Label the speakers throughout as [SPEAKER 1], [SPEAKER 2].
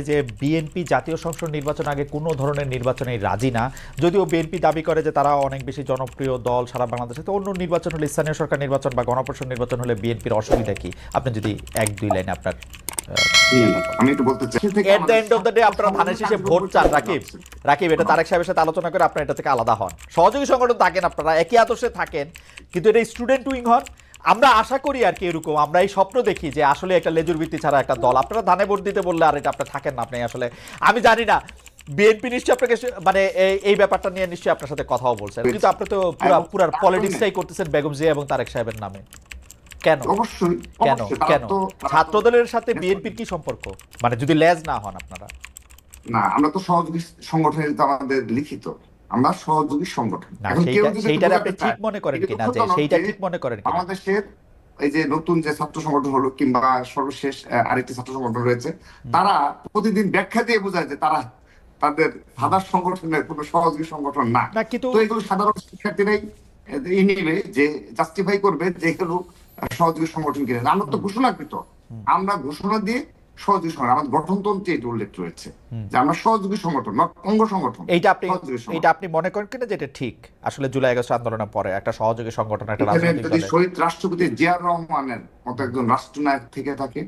[SPEAKER 1] যে বিএনপি জাতীয় সংসদ নির্বাচন আগে কোনো ধরনের নির্বাচনে রাজি না, যদিও বিএনপি দাবি করে যে তারা অনেক বেশি জনপ্রিয় দল সারা বাংলাদেশে। তো অন্য নির্বাচন হলে, স্থানীয় সরকার নির্বাচন বা গণপরিষদ নির্বাচন হলে বিএনপির অসুবিধা কি? আপনি যদি এক দুই লাইনে আপনার
[SPEAKER 2] আমি একটু বলতে চাই,
[SPEAKER 1] at the end of the day আপনারা ধানের শেষে ভোট চান। রাকিব, এটা তারেক সাহেবের সাথে আলোচনা করে আপনারা এটা থেকে আলাদা হন। সহযোগী সংগঠন থাকেন, আপনারা একই আদর্শে থাকেন, কিন্তু এটা স্টুডেন্ট উইং হন। আমরা আশা করি আর কি এরকম, আমরা এই স্বপ্ন দেখি যে আসলে একটা লেজুর ভিত্তি ছাড়া একটা দল। আপনারা ধানে ভোট দিতে বললে আর এটা আপনারা থাকেন না। আপনি আসলে, আমি জানি না, বিএনপি নিশ্চয়ই আপনাকে মানে এই ব্যাপারটা নিয়ে নিশ্চয়ই আপনার সাথে কথাও বলছেন, কিন্তু আপনি তো পুরো পলিটিক্সটাই করতেছেন বেগম জিয়া এবং তারেক সাহেবের নামে। কেন?
[SPEAKER 2] অবশ্যই
[SPEAKER 1] কেন কেন ছাত্রদলের সাথে বিএনপির কি সম্পর্ক? মানে যদি লেজ না হন আপনারা।
[SPEAKER 2] না, আমরা তো সহযোগী সংগঠনের, তো আমাদের লিখিত আমরা সহযোগী সংগঠন।
[SPEAKER 1] এখন সেইটা আপনি ঠিক মনে করেন কিনা, যে সেইটা ঠিক মনে করেন কিনা?
[SPEAKER 2] বাংলাদেশের এই যে নতুন যে ছাত্র সংগঠন হলো, কিংবা সর্বশেষ আরেকটি ছাত্র সংগঠন রয়েছে, তারা প্রতিদিন ব্যাখ্যা দিয়ে বোঝায় যে তারা তাদের সাধারণ সংগঠনের কোনো সহযোগী সংগঠন না। তো এগুলো সাধারণ শিক্ষার্থীরাই নিবে, যে জাস্টিফাই করবে যে এগুলো সহযোগী সংগঠন কিনা। আমরা তো ঘোষণাকৃত, আমরা ঘোষণা দিয়ে সহযোগী সংগঠন, আমাদের গঠনতন্ত্রে এটা উল্লেখ রয়েছে যে আমরা সহযোগী সংগঠন, অঙ্গ সংগঠন।
[SPEAKER 1] এইটা আপনি মনে করেন কিনা যে এটা ঠিক? আসলে জুলাই আগস্ট আন্দোলনের পরে একটা সহযোগী সংগঠন, একটা রাজনৈতিক
[SPEAKER 2] যদি
[SPEAKER 1] দল,
[SPEAKER 2] শহীদ রাষ্ট্রপতি জিয়াউর রহমানের মতো একজন রাষ্ট্রনায়ক থেকে থাকে,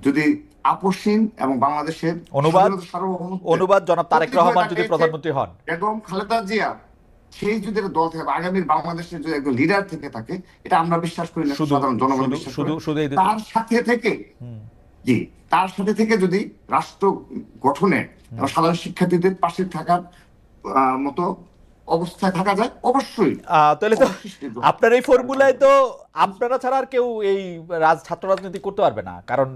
[SPEAKER 2] যদি আপসহীন এবং বাংলাদেশের
[SPEAKER 1] অনুবাদ জনাব তারেক রহমান যদি প্রধানমন্ত্রী হন,
[SPEAKER 2] এবং খালেদা জিয়া সেই যদি দল থেকে আগামীর বাংলাদেশের যদি একজন লিডার থেকে থাকে, এটা আমরা বিশ্বাস করি না, সাধারণ জনগণ বিশ্বাস করে। তার সাথে থেকে তার সাথে থেকে যদি রাষ্ট্র গঠনে সাধারণ শিক্ষার্থীদের পাশে থাকার মতো অবস্থায় থাকা যায়, অবশ্যই।
[SPEAKER 1] তাহলে তো আপনার এই ফর্মুলায় তো আপনারা ছাড়া আর কেউ এই ছাত্র রাজনীতি করতে পারবে না, কারণ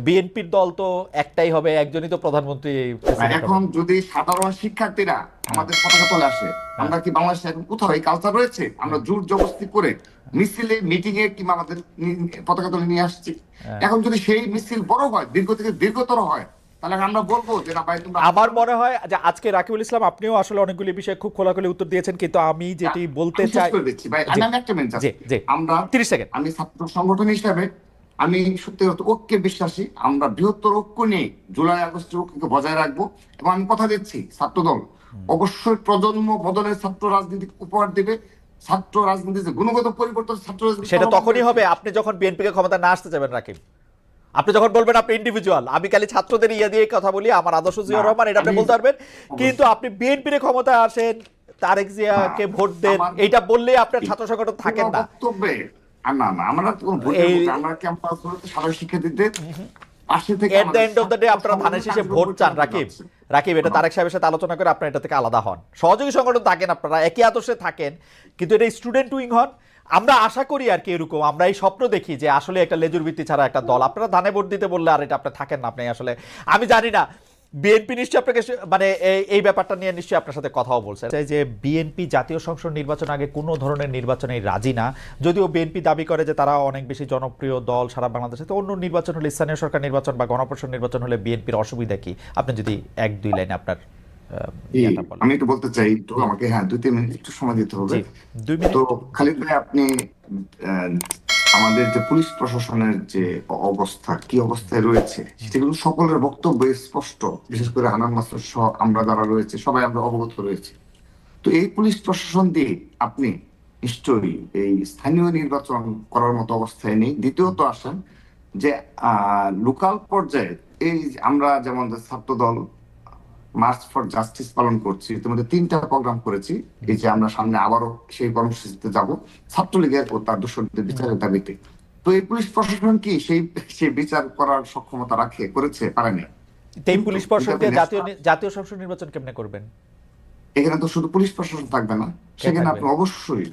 [SPEAKER 1] বিএনপির দল তো একটাই হবে, একজনই তো প্রধানমন্ত্রী।
[SPEAKER 2] এখন যদি সাধারণ শিক্ষার্থীরা আমাদের পতাকা তলে আসে, আমরা কি বাংলাদেশে এখন কোথাও এই কালচার রয়েছে? আমরা জোর জবরদস্তি করে মিছিলে, মিটিং এ কিংবা আমাদের পতাকা তলে নিয়ে আসছি। এখন যদি সেই মিছিল বড় হয়, দীর্ঘ থেকে দীর্ঘতর হয়, তাহলে আমরা বলবো যে না ভাই তোমরা।
[SPEAKER 1] আমার মনে হয় যে আজকে রাকিবুল ইসলাম, আপনিও আসলে অনেকগুলি বিষয়ে খুব খোলাখুলি উত্তর দিয়েছেন, কিন্তু আমি যেটি বলতে চাই,
[SPEAKER 2] আমরা
[SPEAKER 1] 30 সেকেন্ড,
[SPEAKER 2] আমি ছাত্র সংগঠন হিসাবে আমি সত্যিগত ঐক্যে বিশ্বাসী। আমরা বৃহত্তর ঐক্য নিয়ে জুলাই আগস্টের ঐক্যকে বজায় রাখবো, এবং আমি কথা দিচ্ছি ছাত্রদল অবশ্যই প্রজন্ম বদলের ছাত্র রাজনীতি উপহার দিবে। ছাত্র রাজনীতিতে গুণগত পরিবর্তন, ছাত্র রাজনীতি
[SPEAKER 1] সেটা তখনই হবে আপনি যখন বিএনপিকে ক্ষমতা না আসতে যাবেন। রাকিব, আপনি যখন বলবেন আপনি ইন্ডিভিজুয়াল, আমি খালি ছাত্রদের ইয়ে দিয়ে কথা বলি, আমার আদর্শ জিয়াউর রহমান, এটা আপনি বলতে পারবেন, কিন্তু আপনি বিএনপির ক্ষমতায় আসেন, তারেক জিয়াকে ভোট দেন, এইটা বললে আপনার ছাত্র সংগঠন থাকেন না।
[SPEAKER 2] বক্তব্যে না, আমরা আমরা ক্যাম্পাসগুলোতে সাধারণ শিক্ষার্থীদের পাশে থেকে,
[SPEAKER 1] at the end of the day আপনারা ধানের শেষে ভোট চান। রাকিব, এটা তারেক সাহেবের সাথে আলোচনা করে আপনারা এটা থেকে আলাদা হন। সহযোগী সংগঠন থাকেন, আপনারা একই আদর্শে থাকেন, কিন্তু এটা স্টুডেন্ট উইং হন। আমরা আশা করি আর কি এরকম, আমরা এই স্বপ্ন দেখি যে আসলে একটা লেজুর ভিত্তি ছাড়া একটা দল। আপনারা ধানে ভোট দিতে বললে আর এটা আপনারা থাকেন না। আপনি আসলে, আমি জানি না, বিএনপি নিশ্চয়ই আপনাকে মানে এই ব্যাপারটা নিয়ে নিশ্চয়ই আপনার সাথে কথাও বলছেন যে বিএনপি জাতীয় সংসদ নির্বাচন আগে কোনো ধরনের নির্বাচনে রাজি না, যদিও বিএনপি দাবি করে যে তারা অনেক বেশি জনপ্রিয় দল সারা বাংলাদেশে। তো অন্য নির্বাচন হলে, স্থানীয় সরকার নির্বাচন বা গণপরিষদ নির্বাচন হলে বিএনপির অসুবিধা কি? আপনি যদি এক দুই লাইনে আপনার।
[SPEAKER 2] আমি একটু বলতে চাই, তো আমাকে 2-3 মিনিট একটু সময় দিতে হবে।
[SPEAKER 1] 2 মিনিট।
[SPEAKER 2] তো খালিদ ভাই, আপনি আমাদের যে পুলিশ প্রশাসনের যে অবস্থা, কি অবস্থায় রয়েছে, সেগুলো সকলের বক্তব্য স্পষ্ট। বিশেষ করে হানান মাসুদ সহ আমরা যারা রয়েছে সবাই আমরা অবগত রয়েছে। তো এই পুলিশ প্রশাসন দিয়ে আপনি নিশ্চয়ই এই স্থানীয় নির্বাচন করার মতো অবস্থায় নেই। দ্বিতীয়ত আসেন যে লোকাল পর্যায়ে এই আমরা যেমন ছাত্রদল মার্চ ফর জাস্টিস পালন করছি, ইতিমধ্যে 3টা প্রোগ্রাম করেছি। এই যে আমরা সামনে আবারও সেই কর্মসূচিতে যাব ছাত্রলীগের ও তার দোষরদের বিচারের দাবিতে। তো এই পুলিশ প্রশাসন কি সেই বিচার করার সক্ষমতা করেছে? পারেনি।
[SPEAKER 1] এই পুলিশ প্রশাসনকে জাতীয় সংসদ নির্বাচন কেমনে করবেন?
[SPEAKER 2] এখানে তো শুধু পুলিশ প্রশাসন থাকবে না, সেখানে আপনি অবশ্যই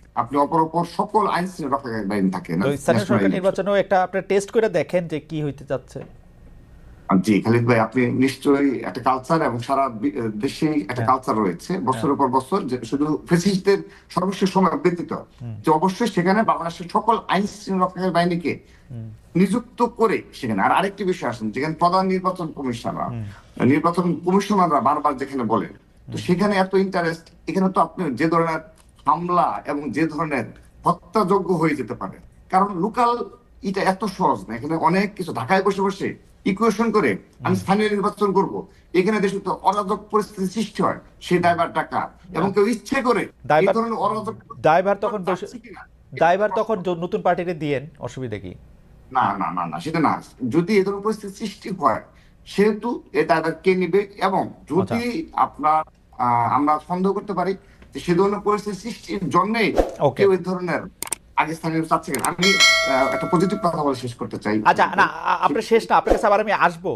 [SPEAKER 2] অপর সকল আইন শৃঙ্খলা বাহিনী থাকে না।
[SPEAKER 1] স্থানীয় সরকার নির্বাচনেও একটা আপনি টেস্ট করে দেখেন যে কি হইতে যাচ্ছে।
[SPEAKER 2] জি খালিদ ভাই, আপনি নিশ্চয়ই একটা কালচার, এবং সারা দেশে একটা কালচার রয়েছে বছরের পর বছর, যে শুধু ফ্যাসিস্টদের সর্বশেষ সময় ব্যতীত, যে অবশ্যই সেখানে বাংলাদেশের সকল আইন শৃঙ্খলা বাহিনীকে নিযুক্ত করে সেখানে। আর আরেকটি বিষয় আসেন, যেখানে প্রধান নির্বাচন কমিশনাররা বারবার যেখানে বলেন, তো সেখানে এত ইন্টারেস্ট, এখানে তো আপনি যে ধরনের হামলা এবং যে ধরনের হত্যাযোগ্য হয়ে যেতে পারে, কারণ লোকাল এটা এত সহজ না। এখানে অনেক কিছু, ঢাকায় বসে বসে ইকুয়েশন করে আমি স্থানীয় নির্বাচন করব, এখানে দেশে তো অরাজক পরিস্থিতি সৃষ্টি হয়, সেই দায়ভারটা কার? এবং কেউ ইচ্ছে করে এই
[SPEAKER 1] দায়ভার
[SPEAKER 2] ধরনের অরাজক
[SPEAKER 1] দায়ভার তখন
[SPEAKER 2] চাচ্ছে কিনা?
[SPEAKER 1] দায়ভার তখন নতুন পার্টিতে দিয়েন, অসুবিধা কি?
[SPEAKER 2] না না না না, সেটা না। যদি এ ধরনের পরিস্থিতি সৃষ্টি হয়, সেহেতু এ দায়ভার কে নিবে? এবং যদি আপনার আমরা সন্দেহ করতে পারি যে সে ধরনের পরিস্থিতি সৃষ্টির জন্যই
[SPEAKER 1] ওকে।
[SPEAKER 2] কেউ এই ধরনের আগে স্থানীয় চাচ্ছে কিনা। আমি একটা পজিটিভ কথা বলে শেষ করতে চাই।
[SPEAKER 1] আচ্ছা, না আপনার শেষ না, আপনার কাছে আবার আমি আসবো।